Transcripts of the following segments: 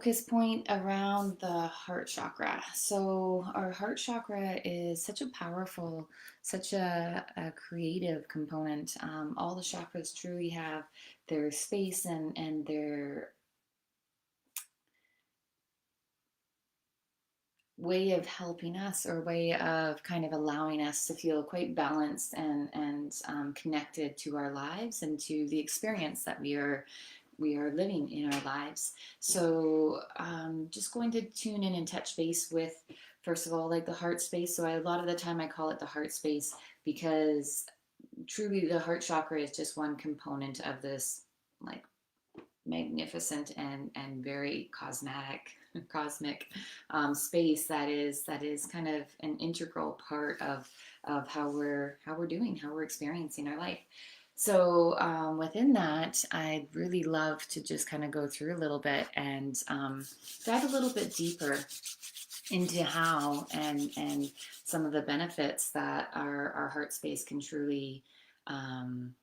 focus point around the heart chakra. So, our heart chakra is such a powerful, such a creative component. All the chakras truly have their space and their way of helping us, or way of kind of allowing us to feel quite balanced and connected to our lives and to the experience that we are living in our lives. So just going to tune in and touch base with, first of all, like the heart space. So a lot of the time I call it the heart space because truly the heart chakra is just one component of this, like, magnificent and very cosmic space that is kind of an integral part of how we're doing, how we're experiencing our life. So within that, I'd really love to just kind of go through a little bit and dive a little bit deeper into how and some of the benefits that our heart space can truly um,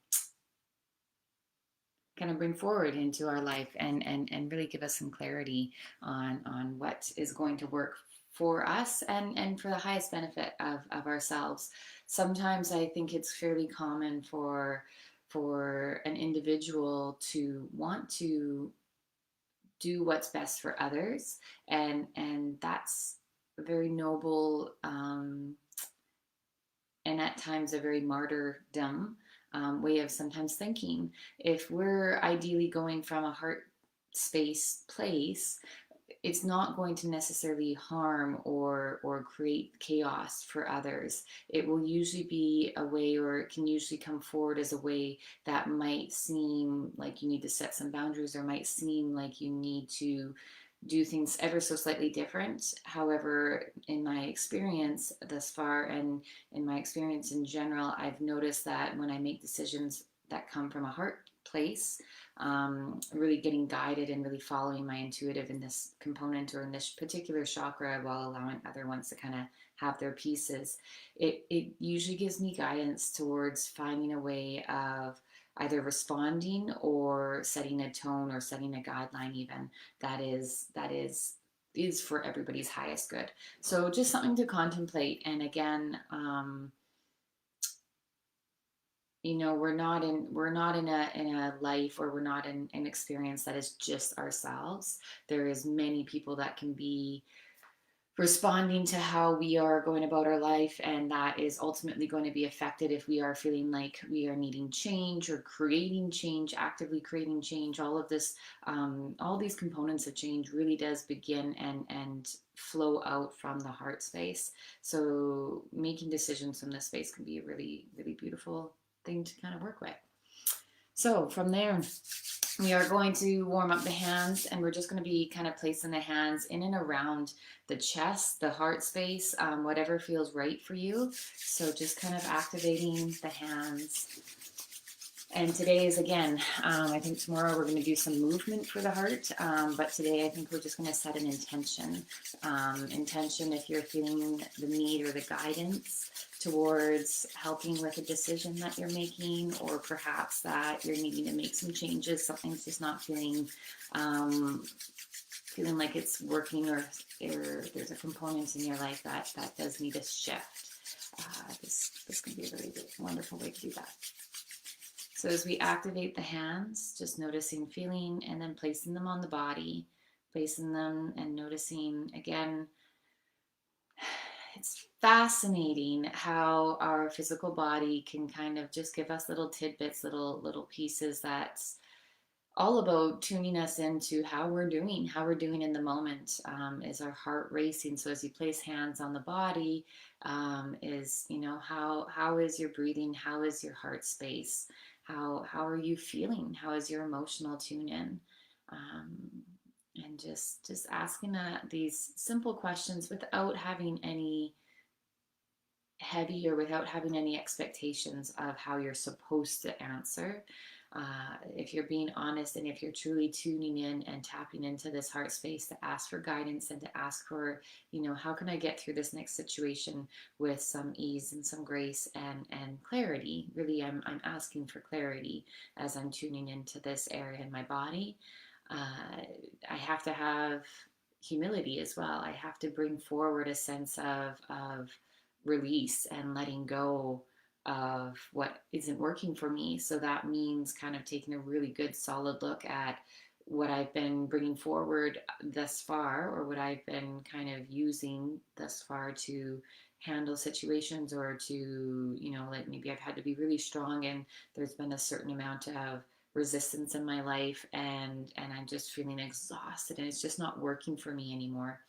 kind of bring forward into our life and really give us some clarity on what is going to work for us and for the highest benefit of ourselves. Sometimes I think it's fairly common for an individual to want to do what's best for others, and that's a very noble and at times a very martyrdom way of sometimes thinking. If we're ideally going from a heart space place, it's not going to necessarily harm or create chaos for others. It will usually be a way, or it can usually come forward as a way that might seem like you need to set some boundaries, or might seem like you need to do things ever so slightly different. However, in my experience thus far, and in my experience in general, I've noticed that when I make decisions that come from a heart place, really getting guided and really following my intuitive in this component or in this particular chakra, while allowing other ones to kind of have their pieces, it usually gives me guidance towards finding a way of either responding or setting a tone or setting a guideline, even that is for everybody's highest good. So just something to contemplate. And again, we're not in a life, or we're not in an experience that is just ourselves. There is many people that can be responding to how we are going about our life, and that is ultimately going to be affected if we are feeling like we are needing change or creating change, actively creating change. All of this, all these components of change really does begin and flow out from the heart space. So making decisions from this space can be a really, really beautiful thing to kind of work with. So from there, we are going to warm up the hands, and we're just going to be kind of placing the hands in and around the chest, the heart space, whatever feels right for you. So just kind of activating the hands. And today is, again, I think tomorrow we're going to do some movement for the heart, but today I think we're just going to set an intention. Intention, if you're feeling the need or the guidance towards helping with a decision that you're making, or perhaps that you're needing to make some changes, something's just not feeling like it's working, or there's a component in your life that does need a shift. This can be a really wonderful way to do that. So as we activate the hands, just noticing, feeling, and then placing them on the body, placing them and noticing again. It's fascinating how our physical body can kind of just give us little tidbits, little pieces that's all about tuning us into how we're doing in the moment. Is our heart racing? So as you place hands on the body, how is your breathing? How is your heart space? How are you feeling? How is your emotional tune in? And just asking these simple questions without having any heavy, or without having any expectations of how you're supposed to answer. If you're being honest, and if you're truly tuning in and tapping into this heart space to ask for guidance and to ask for, how can I get through this next situation with some ease and some grace and clarity. Really, I'm asking for clarity as I'm tuning into this area in my body. I have to have humility as well. I have to bring forward a sense of release and letting go of what isn't working for me. So that means kind of taking a really good solid look at what I've been bringing forward thus far, or what I've been kind of using thus far to handle situations, or to, like maybe I've had to be really strong and there's been a certain amount of resistance in my life, and I'm just feeling exhausted and it's just not working for me anymore.